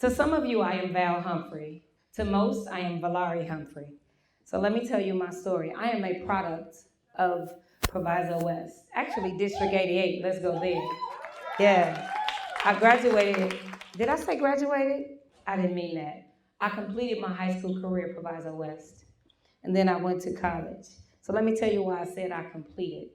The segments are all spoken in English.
To some of you, I am Val Humphrey. To most, I am VaLarie Humphrey. So let me tell you my story. I am a product of Proviso West. Actually, District 88. Let's go there. Yeah. I graduated. Did I say graduated? I didn't mean that. I completed my high school career at Proviso West. And then I went to college. So let me tell you why I said I completed.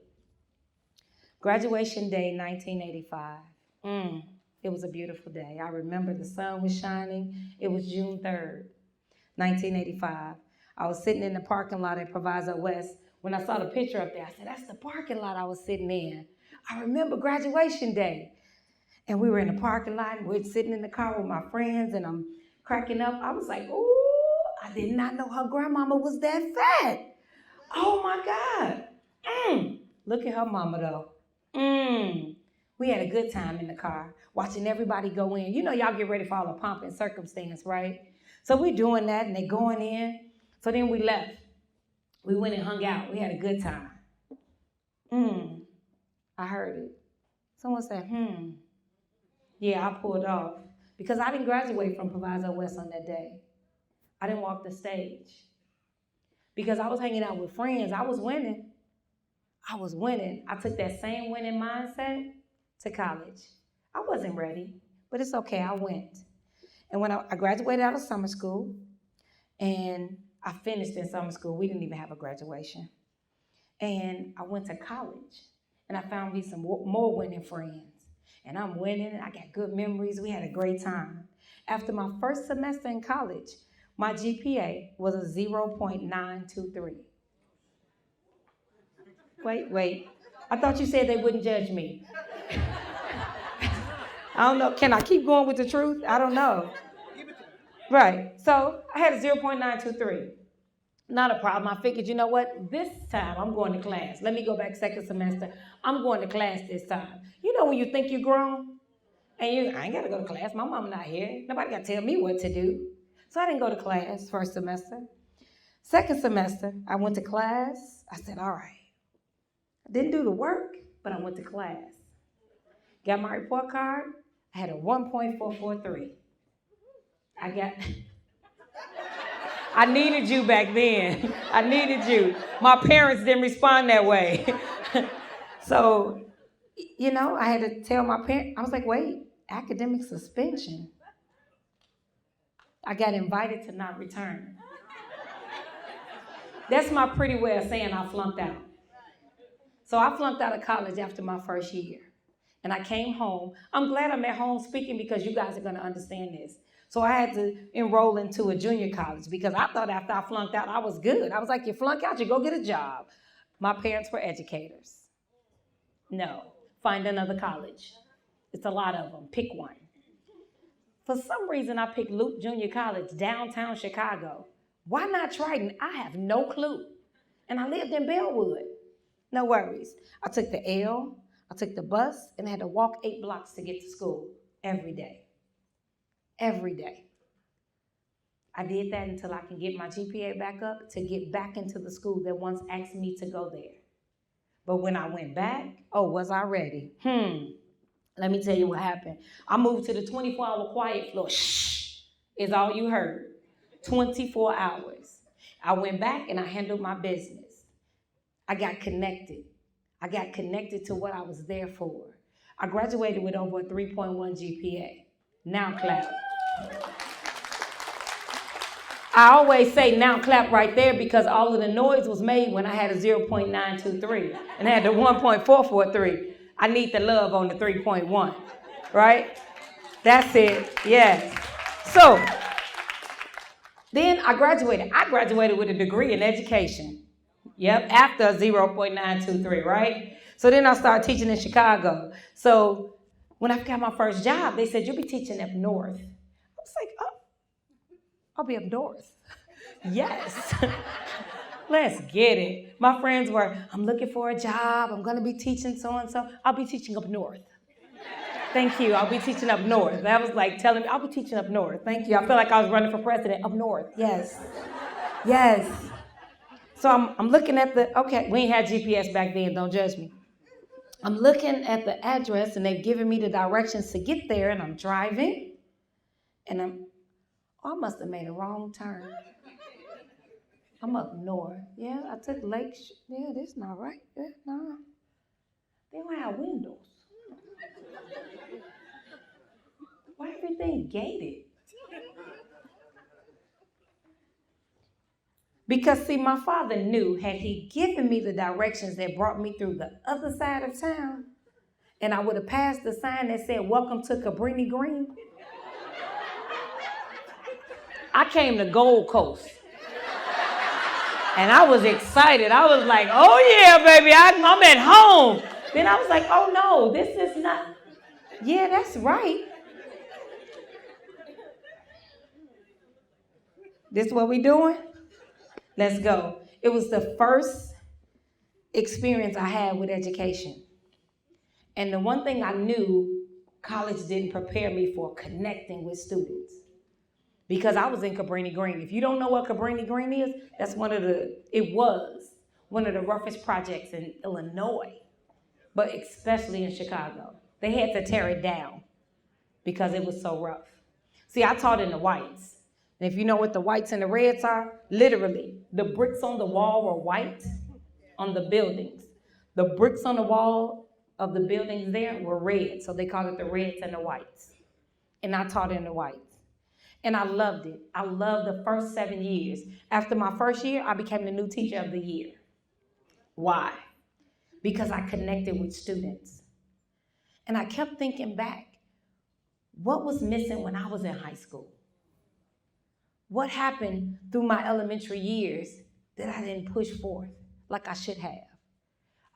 Graduation day, 1985. It was a beautiful day. I remember the sun was shining. It was June 3rd, 1985. I was sitting in the parking lot at Proviso West. When I saw the picture up there, I said, that's the parking lot I was sitting in. I remember graduation day. And we were in the parking lot, and we're sitting in the car with my friends, and I'm cracking up. I was like, ooh, I did not know her grandmama was that fat. Oh, my God. Look at her mama, though. We had a good time in the car, watching everybody go in. You know, y'all get ready for all the pomp and circumstance, right? So we're doing that, and they're going in. So then we left. We went and hung out. We had a good time. I heard it. Someone said, Yeah, I pulled off. Because I didn't graduate from Proviso West on that day. I didn't walk the stage. Because I was hanging out with friends. I was winning. I took that same winning mindset to college. I wasn't ready, but it's okay, I went. And when I graduated out of summer school, and I finished in summer school, we didn't even have a graduation. And I went to college, and I found me some more winning friends. And I'm winning, and I got good memories. We had a great time. After my first semester in college, my GPA was a 0.923. Wait. I thought you said they wouldn't judge me. I don't know. Can I keep going with the truth? I don't know. Right. So I had a 0.923. Not a problem. I figured, you know what? This time I'm going to class. Let me go back second semester. I'm going to class this time. You know when you think you're grown? And I ain't got to go to class. My mama not here. Nobody got to tell me what to do. So I didn't go to class first semester. Second semester, I went to class. I said, all right. I didn't do the work, but I went to class. Got my report card. I had a 1.443. I needed you back then. I needed you. My parents didn't respond that way. So, you know, I had to tell my parents. I was like, wait, academic suspension. I got invited to not return. That's my pretty way of saying I flunked out. So I flunked out of college after my first year. And I came home. I'm glad I'm at home speaking because you guys are going to understand this. So I had to enroll into a junior college because I thought after I flunked out, I was good. I was like, you flunk out, you go get a job. My parents were educators. No, find another college. It's a lot of them. Pick one. For some reason, I picked Luke Junior College, downtown Chicago. Why not Triton? I have no clue. And I lived in Bellwood. No worries. I took the L, I took the bus, and I had to walk 8 blocks to get to school every day. Every day. I did that until I can get my GPA back up to get back into the school that once asked me to go there. But when I went back, was I ready? Let me tell you what happened. I moved to the 24-hour quiet floor. Shh is all you heard. 24 hours. I went back and I handled my business. I got connected. I got connected to what I was there for. I graduated with over a 3.1 GPA. Now clap. I always say now clap right there because all of the noise was made when I had a 0.923 and I had the 1.443. I need the love on the 3.1, right? That's it, yes. So then I graduated. I graduated with a degree in education. Yep, after a 0.923, right? So then I started teaching in Chicago. So when I got my first job, they said, you'll be teaching up north. I was like, I'll be up north. Yes. Let's get it. My friends were, I'm looking for a job. I'm going to be teaching so-and-so. I'll be teaching up north. Thank you. I'll be teaching up north. That was like telling me, I'll be teaching up north. Thank you. I feel like I was running for president up north. Yes. Yes. So I'm looking at we ain't had GPS back then. Don't judge me. I'm looking at the address, and they've given me the directions to get there, and I'm driving. And I must have made a wrong turn. I'm up north. Yeah, I took Lake. Yeah, this not right. Yeah, no. They don't have windows. Why everything gated? Because see, my father knew, had he given me the directions that brought me through the other side of town, and I would have passed the sign that said, "Welcome to Cabrini Green," I came to Gold Coast. And I was excited. I was like, oh yeah, baby, I'm at home. Then I was like, oh no, this is not. Yeah, that's right. This what we doing? Let's go. It was the first experience I had with education. And the one thing I knew, college didn't prepare me for connecting with students. Because I was in Cabrini Green. If you don't know what Cabrini Green is, it was one of the roughest projects in Illinois, but especially in Chicago. They had to tear it down because it was so rough. See, I taught in the whites. And if you know what the whites and the reds are, literally, the bricks on the wall were white on the buildings. The bricks on the wall of the buildings there were red, so they call it the reds and the whites. And I taught in the whites. And I loved it. I loved the first 7 years. After my first year, I became the new teacher of the year. Why? Because I connected with students. And I kept thinking back, what was missing when I was in high school? What happened through my elementary years that I didn't push forth like I should have?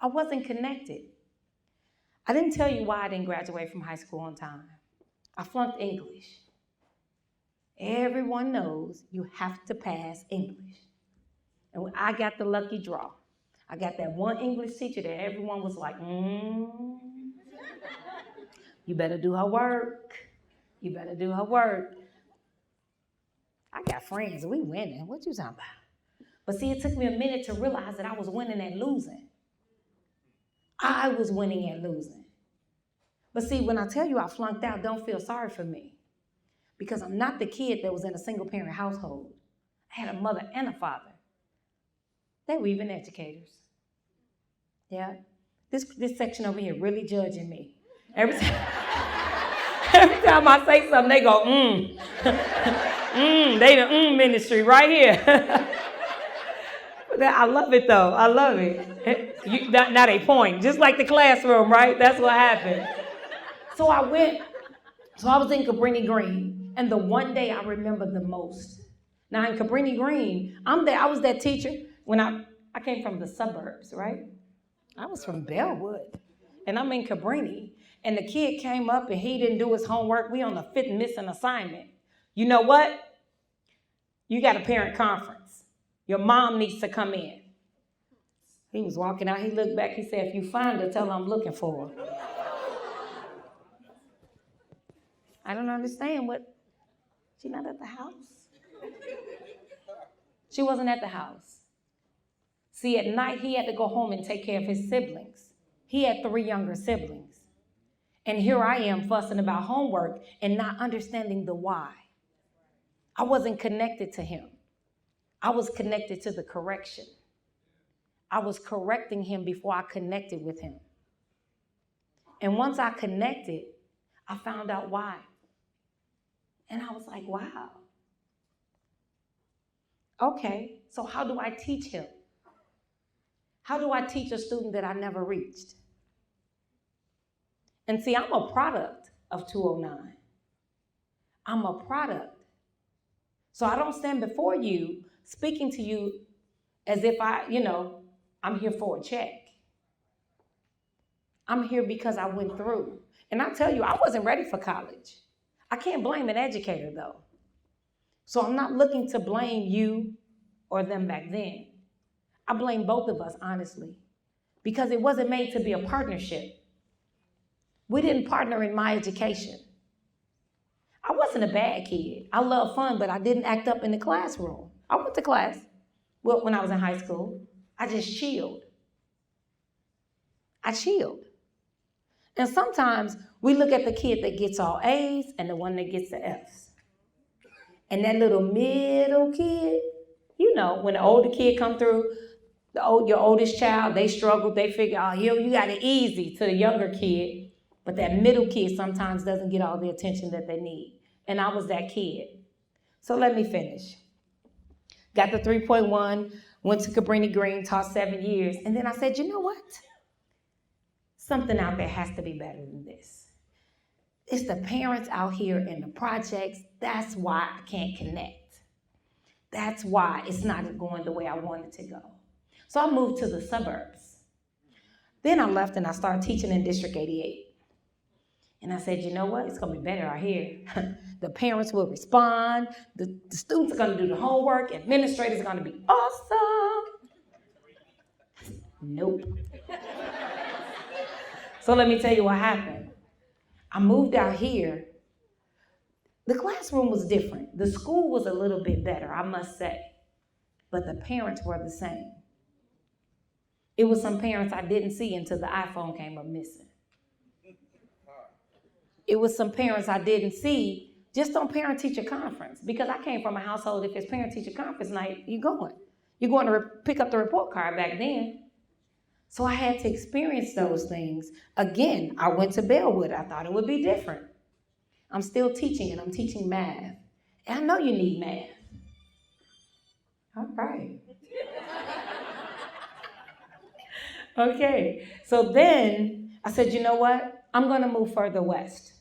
I wasn't connected. I didn't tell you why I didn't graduate from high school on time. I flunked English. Everyone knows you have to pass English. And I got the lucky draw. I got that one English teacher that everyone was like, you better do her work. You better do her work. I got friends, we winning. What you talking about? But see, it took me a minute to realize that I was winning and losing. I was winning and losing. But see, when I tell you I flunked out, don't feel sorry for me. Because I'm not the kid that was in a single-parent household. I had a mother and a father. They were even educators. Yeah? This section over here really judging me. Every time I say something, they go, they the ministry right here. I love it, though. I love it. Now they point, just like the classroom, right? That's what happened. So I was in Cabrini Green. And the one day I remember the most. Now in Cabrini Green, I was that teacher when I came from the suburbs, right? I was from Bellwood. And I'm in Cabrini. And the kid came up and he didn't do his homework. We on the 5th missing assignment. You know what? You got a parent conference. Your mom needs to come in. He was walking out. He looked back. He said, if you find her, tell her I'm looking for her. I don't understand what. She not at the house? She wasn't at the house. See, at night, he had to go home and take care of his siblings. He had 3 younger siblings. And here I am fussing about homework and not understanding the why. I wasn't connected to him. I was connected to the correction. I was correcting him before I connected with him. And once I connected, I found out why. And I was like, wow. Okay, so how do I teach him? How do I teach a student that I never reached? And see, I'm a product of 209. I'm a product. So I don't stand before you speaking to you as if I'm here for a check. I'm here because I went through. And I tell you, I wasn't ready for college. I can't blame an educator, though. So I'm not looking to blame you or them back then. I blame both of us, honestly, because it wasn't made to be a partnership. We didn't partner in my education. I wasn't a bad kid. I love fun, but I didn't act up in the classroom. I went to class when I was in high school. I just chilled. I chilled. And sometimes we look at the kid that gets all A's and the one that gets the F's. And that little middle kid, you know, when the older kid come through, your oldest child, they struggle, they figure, oh, you got it easy to the younger kid. But that middle kid sometimes doesn't get all the attention that they need. And I was that kid. So let me finish. Got the 3.1, went to Cabrini Green, taught 7 years. And then I said, you know what? Something out there has to be better than this. It's the parents out here in the projects. That's why I can't connect. That's why it's not going the way I wanted to go. So I moved to the suburbs. Then I left and I started teaching in District 88. And I said, you know what? It's going to be better out here. The parents will respond. The students are going to do the homework. Administrators are going to be awesome. Nope. So let me tell you what happened. I moved out here. The classroom was different. The school was a little bit better, I must say. But the parents were the same. It was some parents I didn't see until the iPhone came up missing. It was some parents I didn't see just on parent-teacher conference, because I came from a household, if it's parent-teacher conference night, you're going. You're going to pick up the report card back then. So I had to experience those things. Again, I went to Bellwood. I thought it would be different. I'm still teaching, and I'm teaching math. And I know you need math. All right. Okay, so then I said, you know what? I'm going to move further west.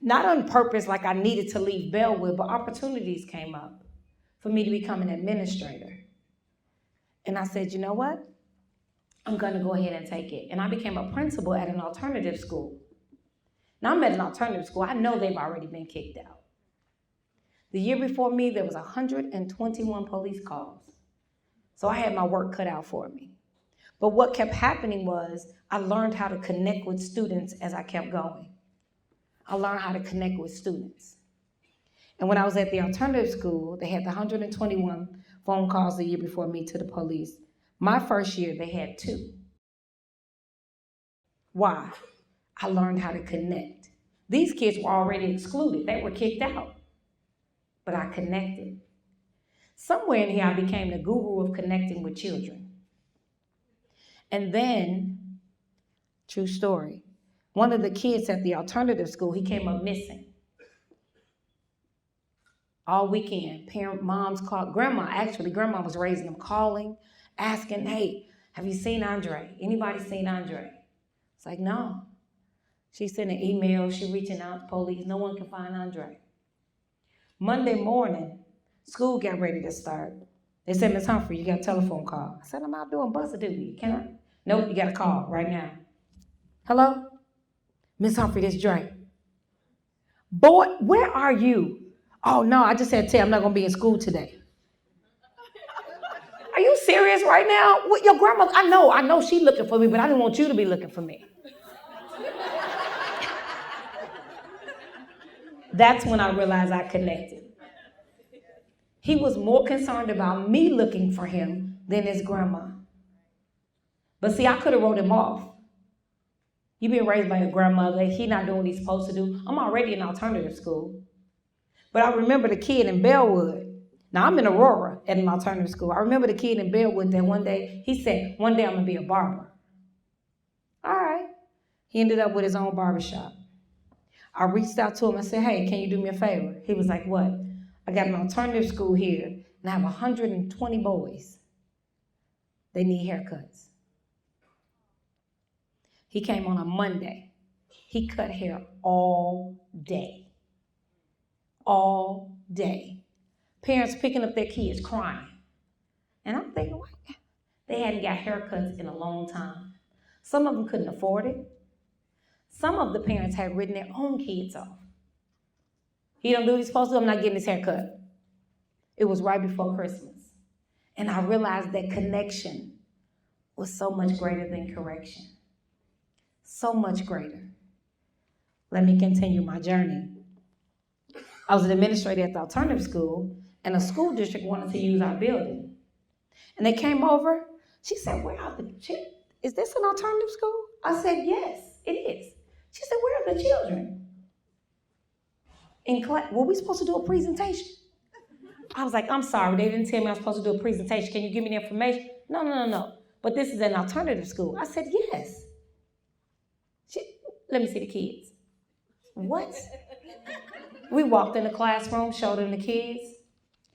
Not on purpose, like I needed to leave Bellwood, but opportunities came up for me to become an administrator. And I said, you know what? I'm going to go ahead and take it. And I became a principal at an alternative school. Now, I'm at an alternative school. I know they've already been kicked out. The year before me, there was 121 police calls. So I had my work cut out for me. But what kept happening was I learned how to connect with students as I kept going. I learned how to connect with students. And when I was at the alternative school, they had the 121 phone calls the year before me to the police. My first year, they had 2. Why? I learned how to connect. These kids were already excluded. They were kicked out. But I connected. Somewhere in here, I became the guru of connecting with children. And then, true story, one of the kids at the alternative school, he came up missing. All weekend, moms called, grandma was raising them, calling, asking, hey, have you seen Andre? Anybody seen Andre? It's like, no. She sent an email, she reaching out to police, no one can find Andre. Monday morning, school got ready to start. They said, Ms. Humphrey, you got a telephone call. I said, I'm out doing bus duty, can I? Nope, you got a call right now. Hello? Ms. Humphrey, this Dre. Boy, where are you? Oh, no, I just had to tell you I'm not going to be in school today. Are you serious right now? What, your grandma, I know she's looking for me, but I didn't want you to be looking for me. That's when I realized I connected. He was more concerned about me looking for him than his grandma. But see, I could have wrote him off. You been raised by your grandmother, he not doing what he's supposed to do. I'm already in alternative school. But I remember the kid in Bellwood. Now, I'm in Aurora at an alternative school. I remember the kid in Bellwood that one day, he said, one day I'm going to be a barber. All right. He ended up with his own barbershop. I reached out to him. I said, hey, can you do me a favor? He was like, what? I got an alternative school here, and I have 120 boys. They need haircuts. He came on a Monday. He cut hair all day. All day. Parents picking up their kids crying. And I'm thinking, what? They hadn't got haircuts in a long time. Some of them couldn't afford it. Some of the parents had written their own kids off. He don't do what he's supposed to do, I'm not getting his haircut. It was right before Christmas. And I realized that connection was so much greater than correction. So much greater. Let me continue my journey. I was an administrator at the alternative school, and a school district wanted to use our building. And they came over. She said, is this an alternative school? I said, yes, it is. She said, where are the children? in class. Were we supposed to do a presentation? I was like, I'm sorry, they didn't tell me I was supposed to do a presentation. Can you give me the information? No. But this is an alternative school. I said, yes. Let me see the kids. What? We walked in the classroom, showed them the kids.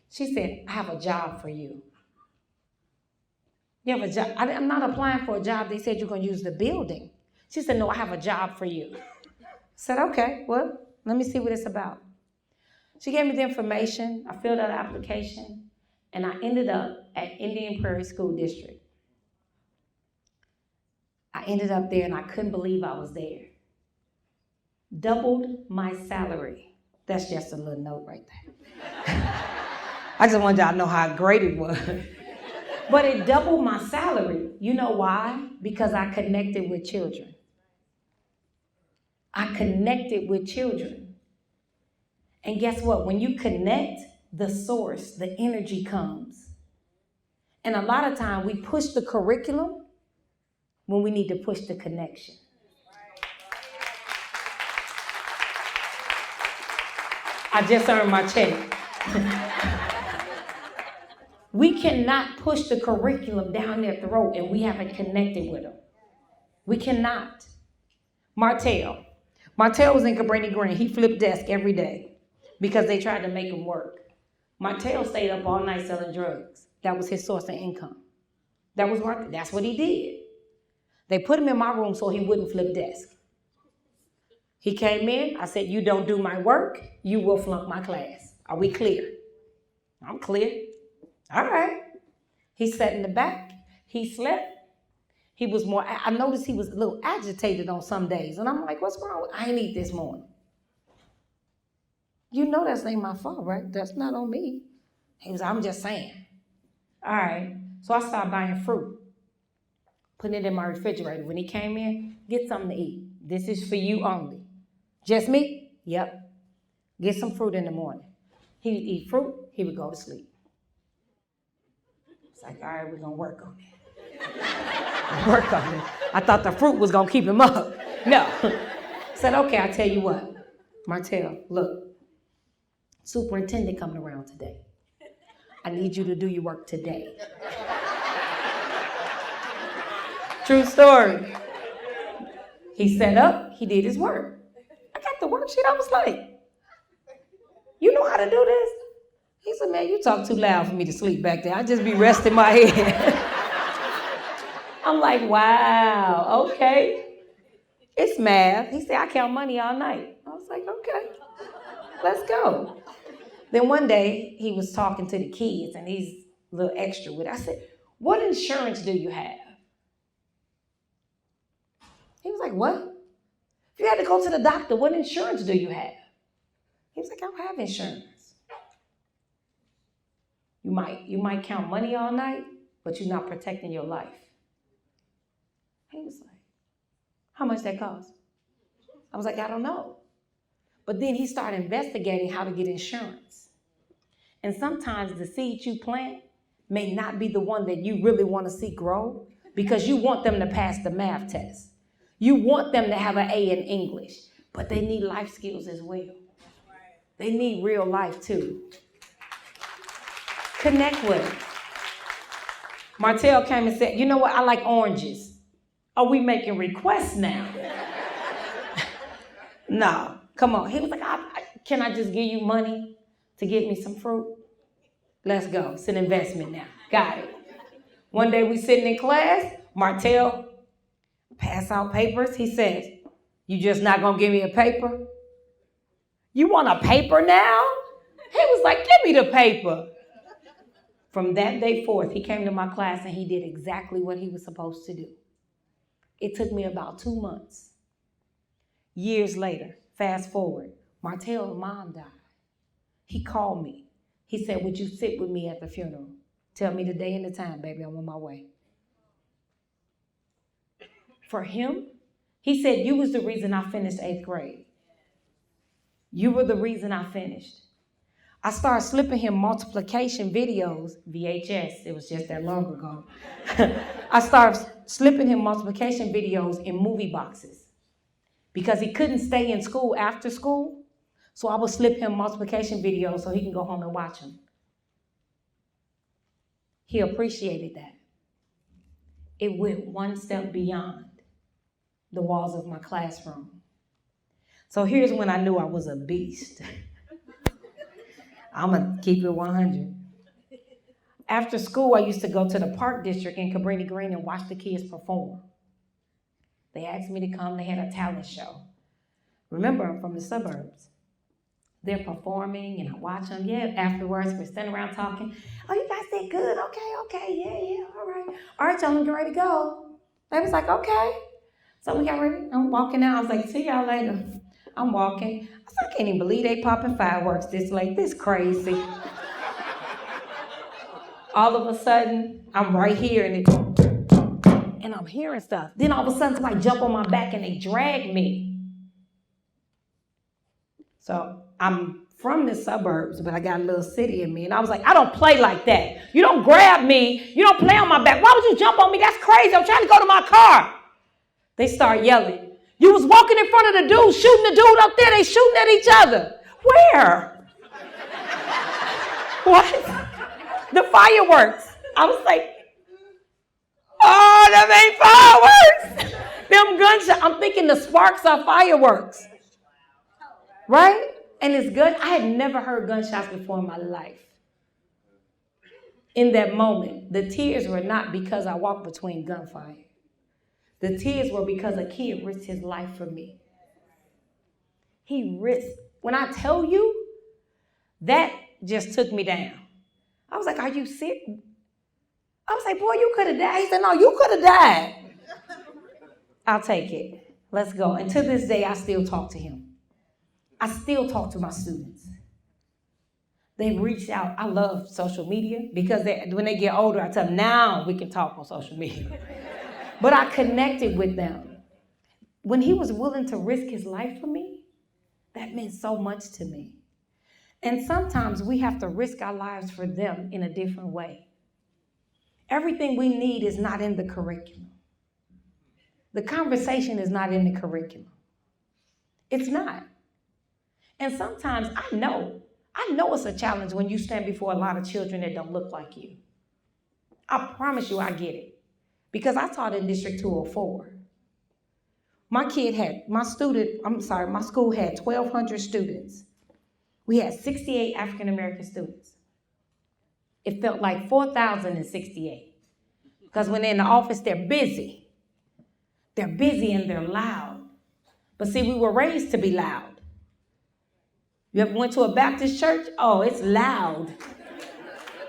She said, I have a job for you. You have a job? I'm not applying for a job. They said you're going to use the building. She said, no, I have a job for you. I said, okay, well, let me see what it's about. She gave me the information. I filled out an application, and I ended up at Indian Prairie School District. I ended up there, and I couldn't believe I was there. Doubled my salary. That's just a little note right there. I just wanted y'all to know how great it was. But it doubled my salary. You know why? Because I connected with children. I connected with children. And guess what? When you connect, the source, the energy comes. And a lot of time we push the curriculum when we need to push the connection. I just earned my check. We cannot push the curriculum down their throat and we haven't connected with them. We cannot. Martell was in Cabrini Green. He flipped desk every day because they tried to make him work. Martell stayed up all night selling drugs. That was his source of income. That's what he did. They put him in my room so he wouldn't flip desk. He came in. I said, you don't do my work, you will flunk my class. Are we clear? I'm clear. All right. He sat in the back. He slept. I noticed he was a little agitated on some days. And I'm like, what's wrong? I ain't eat this morning. You know that's ain't my fault, right? That's not on me. I'm just saying. All right. So I started buying fruit, putting it in my refrigerator. When he came in, get something to eat. This is for you only. Just me? Yep. Get some fruit in the morning. He would eat fruit. He would go to sleep. It's like, all right, we're going to work on it. I thought the fruit was going to keep him up. No. Said, okay, I tell you what. Martell, look. Superintendent coming around today. I need you to do your work today. True story. He set up. He did his work. I got the worksheet. I was like, you know how to do this? He said, man, you talk too loud for me to sleep back there. I just be resting my head. I'm like, wow, okay. It's math. He said, I count money all night. I was like, okay, let's go. Then one day, he was talking to the kids, and he's a little extra with it. I said, what insurance do you have? He was like, what? If you had to go to the doctor, what insurance do you have? He was like, I don't have insurance. You might count money all night, but you're not protecting your life. He was like, how much that cost? I was like, I don't know. But then he started investigating how to get insurance. And sometimes the seed you plant may not be the one that you really want to see grow because you want them to pass the math test. You want them to have an A in English, but they need life skills as well. They need real life too. Connect with them. Martell came and said, you know what? I like oranges. Are we making requests now? No, come on. He was like, can I just give you money to get me some fruit? Let's go. It's an investment now. Got it. One day we sitting in class, Martell pass out papers. He says, you just not going to give me a paper? You want a paper now? He was like, give me the paper. From that day forth, he came to my class and he did exactly what he was supposed to do. It took me about 2 months. Years later, fast forward, Martell's mom died. He called me. He said, would you sit with me at the funeral? Tell me the day and the time, baby, I'm on my way. For him, he said, you was the reason I finished 8th grade. You were the reason I finished. I started slipping him multiplication videos, VHS, it was just that long ago. I started slipping him multiplication videos in movie boxes because he couldn't stay in school after school. So I would slip him multiplication videos so he can go home and watch them. He appreciated that. It went one step beyond the walls of my classroom. So here's when I knew I was a beast. I'm going to keep it 100. After school, I used to go to the Park District in Cabrini Green and watch the kids perform. They asked me to come. They had a talent show. Remember, I'm from the suburbs. They're performing, and I watch them. Yeah, afterwards, we're standing around talking. Oh, you guys did good. Okay. Yeah, all right. All right, y'all, I'm getting ready to go. They was like, okay. So we got ready. I'm walking out. I was like, see y'all later. I'm walking. I was like, I can't even believe they popping fireworks this late. This crazy. All of a sudden, I'm right here, and I'm hearing stuff. Then all of a sudden, somebody jump on my back, and they drag me. So I'm from the suburbs, but I got a little city in me. And I was like, I don't play like that. You don't grab me. You don't play on my back. Why would you jump on me? That's crazy. I'm trying to go to my car. They start yelling. You was walking in front of the dude, shooting the dude up there. They shooting at each other. Where? What? The fireworks. I was like, oh, them ain't fireworks. Them gunshots. I'm thinking the sparks are fireworks. Right? And it's good. I had never heard gunshots before in my life. In that moment, the tears were not because I walked between gunfire. The tears were because a kid risked his life for me. He risked. When I tell you, that just took me down. I was like, are you sick? I was like, boy, you could have died. He said, no, you could have died. I'll take it. Let's go. And to this day, I still talk to him. I still talk to my students. They reached out. I love social media because when they get older, I tell them, now we can talk on social media. But I connected with them. When he was willing to risk his life for me, that meant so much to me. And sometimes we have to risk our lives for them in a different way. Everything we need is not in the curriculum. The conversation is not in the curriculum. It's not. And sometimes I know it's a challenge when you stand before a lot of children that don't look like you. I promise you I get it. Because I taught in District 204. My school had 1,200 students. We had 68 African-American students. It felt like 4,068. Because when they're in the office, they're busy. They're busy and they're loud. But see, we were raised to be loud. You ever went to a Baptist church? Oh, it's loud.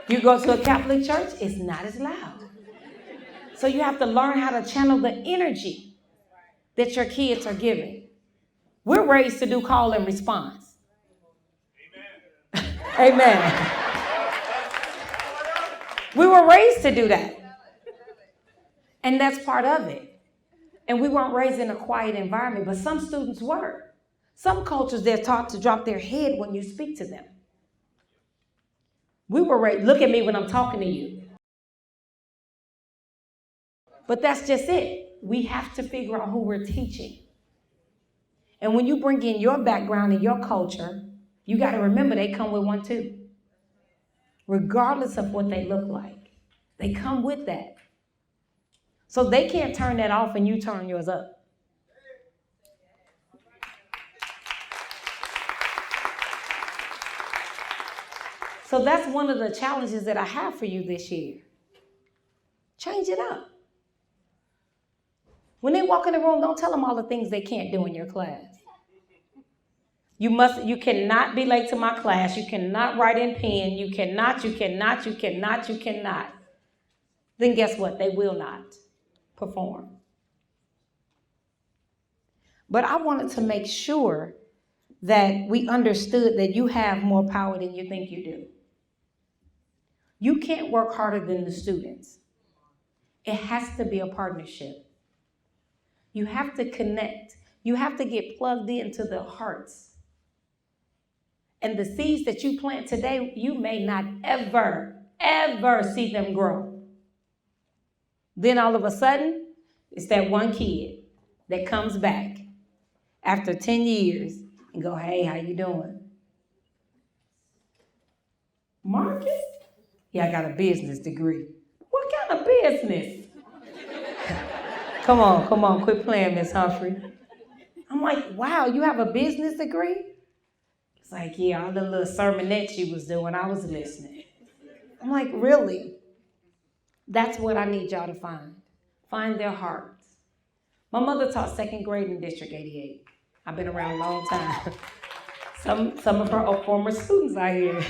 You go to a Catholic church, it's not as loud. So you have to learn how to channel the energy that your kids are giving. We're raised to do call and response. Amen. Amen. We were raised to do that. And that's part of it. And we weren't raised in a quiet environment, but some students were. Some cultures, they're taught to drop their head when you speak to them. We were raised, look at me when I'm talking to you. But that's just it. We have to figure out who we're teaching. And when you bring in your background and your culture, you got to remember they come with one too. Regardless of what they look like, they come with that. So they can't turn that off and you turn yours up. So that's one of the challenges that I have for you this year. Change it up. When they walk in the room, don't tell them all the things they can't do in your class. You cannot be late to my class. You cannot write in pen. You cannot. Then guess what? They will not perform. But I wanted to make sure that we understood that you have more power than you think you do. You can't work harder than the students. It has to be a partnership. You have to connect. You have to get plugged into the hearts. And the seeds that you plant today, you may not ever see them grow. Then all of a sudden, it's that one kid that comes back after 10 years and go, hey, how you doing? Marcus? Yeah, I got a business degree. What kind of business? Come on, quit playing, Miss Humphrey. I'm like, wow, you have a business degree? It's like, yeah, all the little sermonettes she was doing, I was listening. I'm like, really? That's what I need y'all to find. Find their hearts. My mother taught second grade in District 88. I've been around a long time. Some of her former students out here.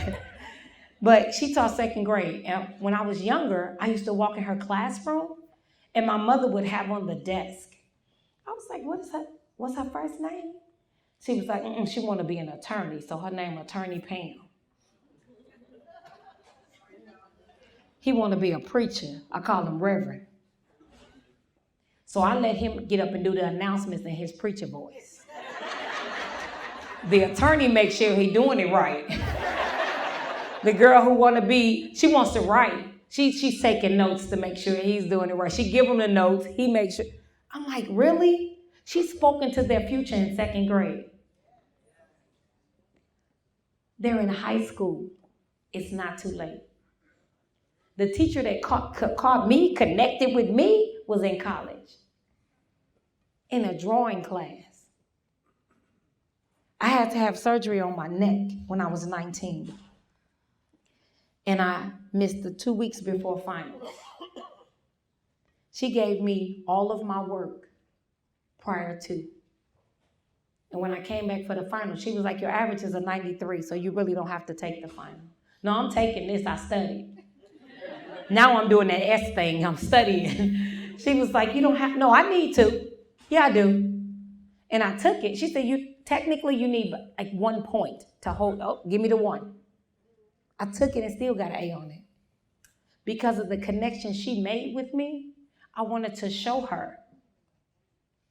But she taught second grade. And when I was younger, I used to walk in her classroom, and my mother would have on the desk. I was like, what's her first name? She was like, she want to be an attorney, so her name Attorney Pam. He want to be a preacher. I call him Reverend. So I let him get up and do the announcements in his preacher voice. The attorney makes sure he's doing it right. The girl who she wants to write. She's taking notes to make sure he's doing it right. She give him the notes. He makes sure. I'm like, really? She's spoken to their future in second grade. They're in high school. It's not too late. The teacher that caught me, connected with me, was in college, in a drawing class. I had to have surgery on my neck when I was 19. And I missed the 2 weeks before finals. She gave me all of my work prior to. And when I came back for the final, she was like, your average is a 93, so you really don't have to take the final. No, I'm taking this, I studied. Now I'm doing that S thing, I'm studying. She was like, no, I need to. Yeah, I do. And I took it. She said, technically you need like 1 point to hold, give me the 1. I took it and still got an A on it. Because of the connection she made with me, I wanted to show her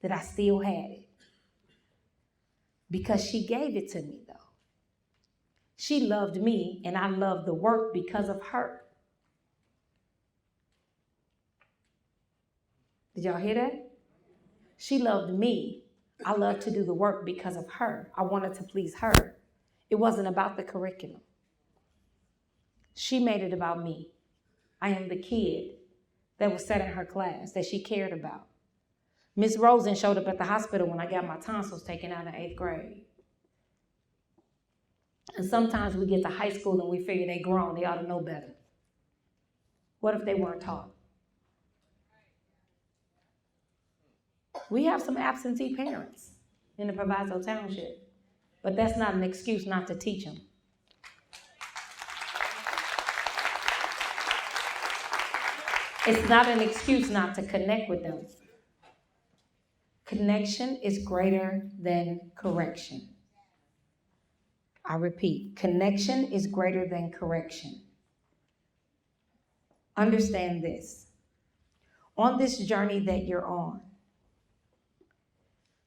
that I still had it. Because she gave it to me, though. She loved me, and I loved the work because of her. Did y'all hear that? She loved me. I loved to do the work because of her. I wanted to please her. It wasn't about the curriculum. She made it about me. I am the kid that was sat in her class that she cared about. Miss Rosen showed up at the hospital when I got my tonsils taken out in 8th grade. And sometimes we get to high school and we figure they grown, they ought to know better. What if they weren't taught? We have some absentee parents in the Proviso Township, but that's not an excuse not to teach them. It's not an excuse not to connect with them. Connection is greater than correction. I repeat, connection is greater than correction. Understand this. On this journey that you're on,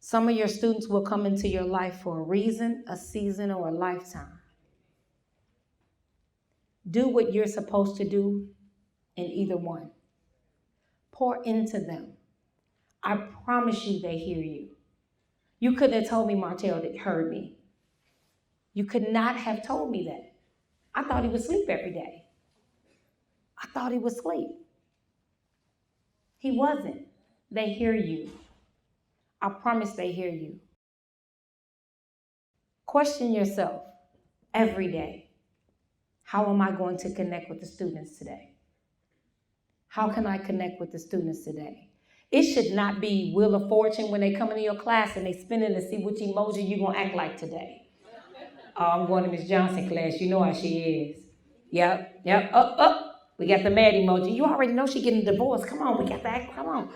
some of your students will come into your life for a reason, a season, or a lifetime. Do what you're supposed to do in either one. Pour into them. I promise you they hear you. You couldn't have told me Martell heard me. You could not have told me that. I thought he would sleep every day. I thought he would sleep. He wasn't. They hear you. I promise they hear you. Question yourself every day. How am I going to connect with the students today? How can I connect with the students today? It should not be Wheel of Fortune when they come into your class and they spin it and see which emoji you're going to act like today. Oh, I'm going to Miss Johnson class. You know how she is. Yep. We got the mad emoji. You already know she getting divorced. Come on, we got that. Come on.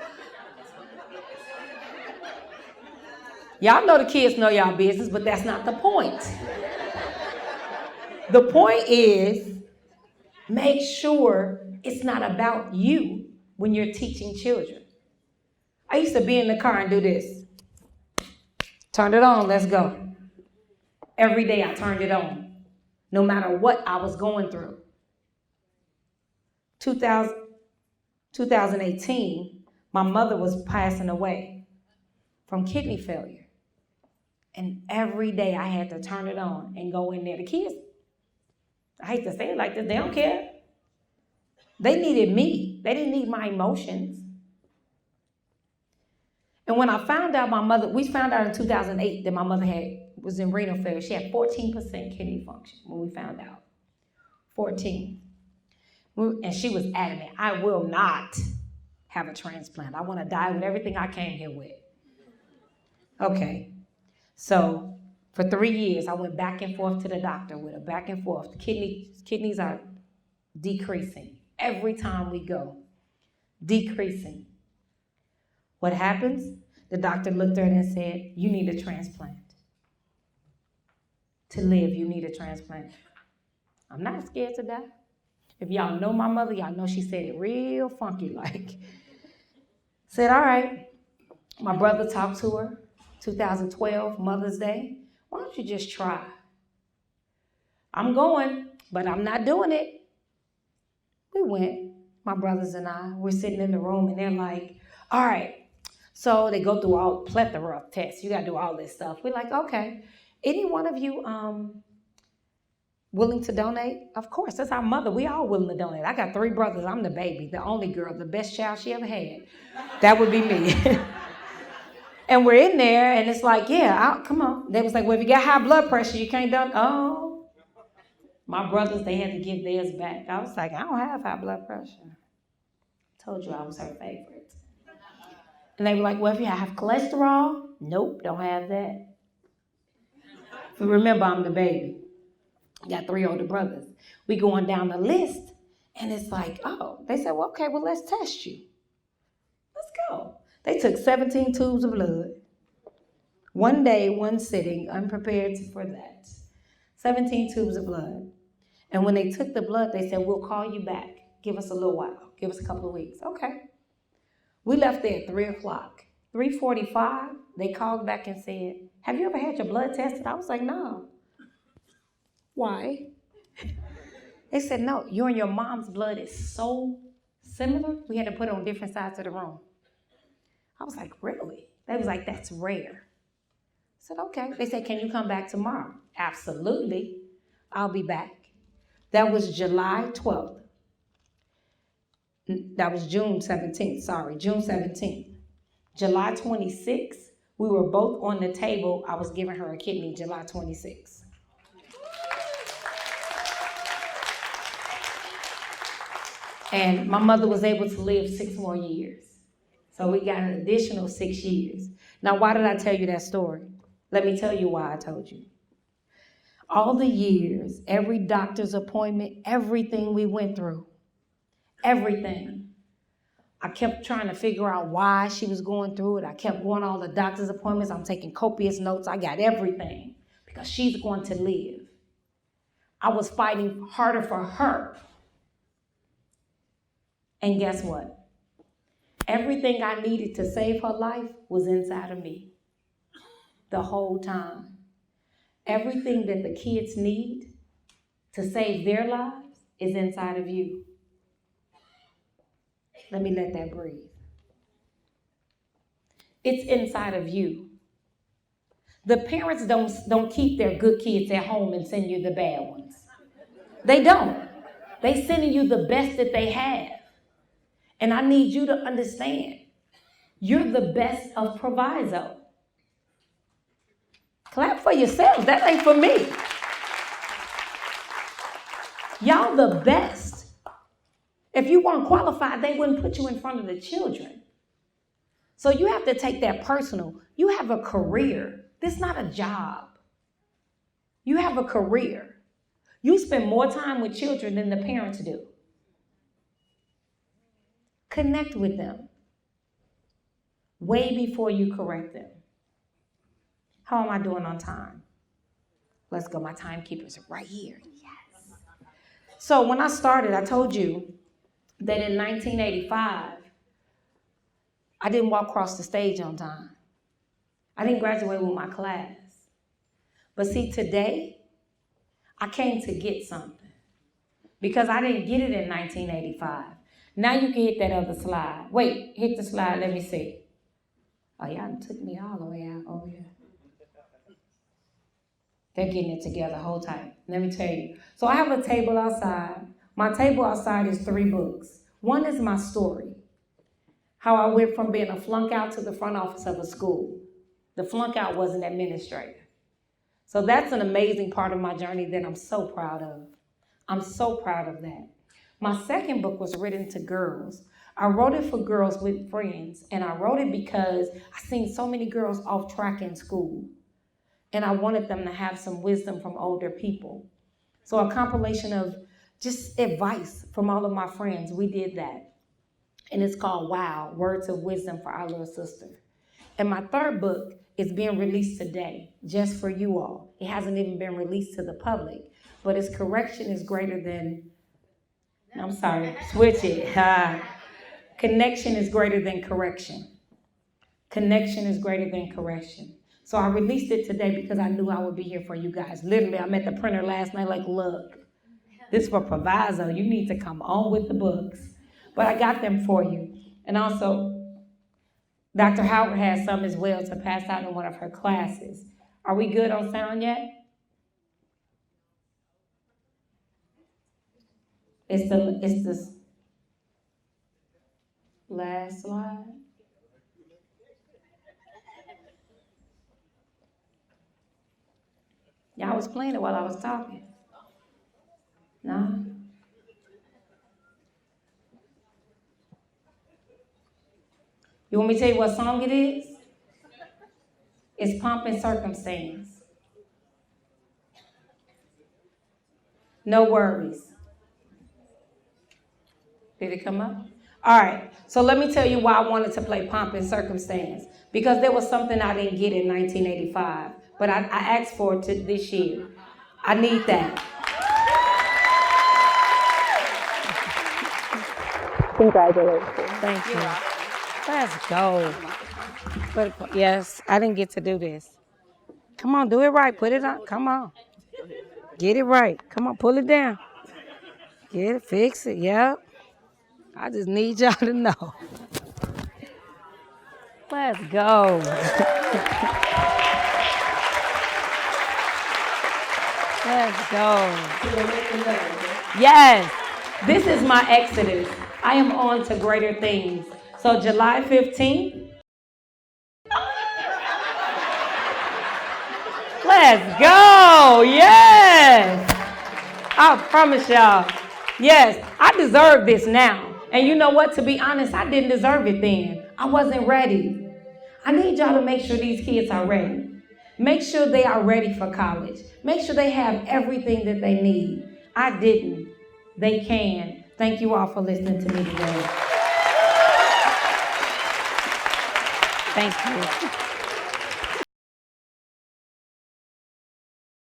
Y'all know the kids know y'all business, but that's not the point. The point is, make sure it's not about you when you're teaching children. I used to be in the car and do this. Turn it on, let's go. Every day I turned it on, no matter what I was going through. 2018, my mother was passing away from kidney failure. And every day I had to turn it on and go in there. The kids, I hate to say it like this, they don't care. They needed me. They didn't need my emotions. And when I found out we found out in 2008 that my mother was in renal failure. She had 14% kidney function when we found out. 14. And she was adamant, I will not have a transplant. I want to die with everything I came here with. Okay. So for 3 years, I went back and forth to the doctor with her, back and forth. The kidneys are decreasing every time we go. Decreasing. What happens? The doctor looked at her and said, you need a transplant. To live, you need a transplant. I'm not scared to die. If y'all know my mother, y'all know she said it real funky like. Said, all right. My brother talked to her, 2012, Mother's Day. Why don't you just try? I'm going, but I'm not doing it. We went, my brothers and I. We're sitting in the room, and they're like, all right. So they go through all plethora of tests. You got to do all this stuff. We're like, okay. Any one of you willing to donate? Of course, that's our mother. We all willing to donate. I got 3 brothers. I'm the baby, the only girl, the best child she ever had. That would be me. And we're in there, and it's like, yeah, come on. They was like, well, if you got high blood pressure, you can't donate. Oh. My brothers, they had to give theirs back. I was like, I don't have high blood pressure. Told you I was her favorite. And they were like, well, if you have cholesterol, nope, don't have that. But remember, I'm the baby. Got 3 older brothers. We going down the list, and it's like, oh. They said, well, okay, well, let's test you. Let's go. They took 17 tubes of blood. One day, one sitting, unprepared for that. 17 tubes of blood. And when they took the blood, they said, we'll call you back. Give us a little while. Give us a couple of weeks. Okay. We left there at 3 o'clock. 3:45, they called back and said, have you ever had your blood tested? I was like, no. Why? They said, no, you and your mom's blood is so similar, we had to put it on different sides of the room. I was like, really? They was like, that's rare. I said, okay. They said, can you come back tomorrow? Absolutely. I'll be back. That was July 12th. That was June 17th, June 17th. July 26th, we were both on the table. I was giving her a kidney July 26th. And my mother was able to live 6 more years. So we got an additional 6 years. Now, why did I tell you that story? Let me tell you why I told you. All the years, every doctor's appointment, everything we went through, everything. I kept trying to figure out why she was going through it. I kept going to all the doctor's appointments. I'm taking copious notes. I got everything because she's going to live. I was fighting harder for her. And guess what? Everything I needed to save her life was inside of me the whole time. Everything that the kids need to save their lives is inside of you. Let me let that breathe. It's inside of you. The parents don't keep their good kids at home and send you the bad ones. They don't. They sending you the best that they have. And I need you to understand, you're the best of Proviso. Clap for yourselves. That ain't for me. Y'all the best. If you weren't qualified, they wouldn't put you in front of the children. So you have to take that personal. You have a career. This is not a job. You have a career. You spend more time with children than the parents do. Connect with them way before you correct them. How am I doing on time? Let's go. My timekeeper's right here. Yes. So when I started, I told you that in 1985, I didn't walk across the stage on time. I didn't graduate with my class. But see, today, I came to get something because I didn't get it in 1985. Now you can hit that other slide. Wait, hit the slide. Let me see. Oh, y'all took me all the way out over here. They're getting it together. Hold tight. Let me tell you. So I have a table outside. My table outside is 3 books. One is my story. How I went from being a flunk out to the front office of a school. The flunk out was an administrator. So that's an amazing part of my journey that I'm so proud of. I'm so proud of that. My second book was written to girls. I wrote it for girls with friends, and I wrote it because I seen so many girls off track in school, and I wanted them to have some wisdom from older people. So a compilation of just advice from all of my friends, we did that. And it's called Wow, Words of Wisdom for Our Little Sister. And my third book is being released today, just for you all. It hasn't even been released to the public, but its correction is greater than, I'm sorry, switch it. Connection is greater than correction. Connection is greater than correction. So I released it today because I knew I would be here for you guys. Literally, I met the printer last night like, look, this is for Proviso. You need to come on with the books. But I got them for you. And also, Dr. Howard has some as well to pass out in one of her classes. Are we good on sound yet? It's the last slide. Y'all was playing it while I was talking. No? You want me to tell you what song it is? It's Pomp and Circumstance. No worries. Did it come up? All right. So let me tell you why I wanted to play Pomp and Circumstance. Because there was something I didn't get in 1985. But I asked for it this year. I need that. Congratulations. Thank you. Let's go. But yes, I didn't get to do this. Come on, do it right. Put it on. Come on. Get it right. Come on, pull it down. Get it, fix it. Yep. I just need y'all to know. Let's go. Let's go. Yes. This is my exodus. I am on to greater things. So July 15th. Let's go. Yes. I promise y'all. Yes, I deserve this now. And you know what? To be honest, I didn't deserve it then. I wasn't ready. I need y'all to make sure these kids are ready. Make sure they are ready for college. Make sure they have everything that they need. I didn't. They can. Thank you all for listening to me today. Thank you.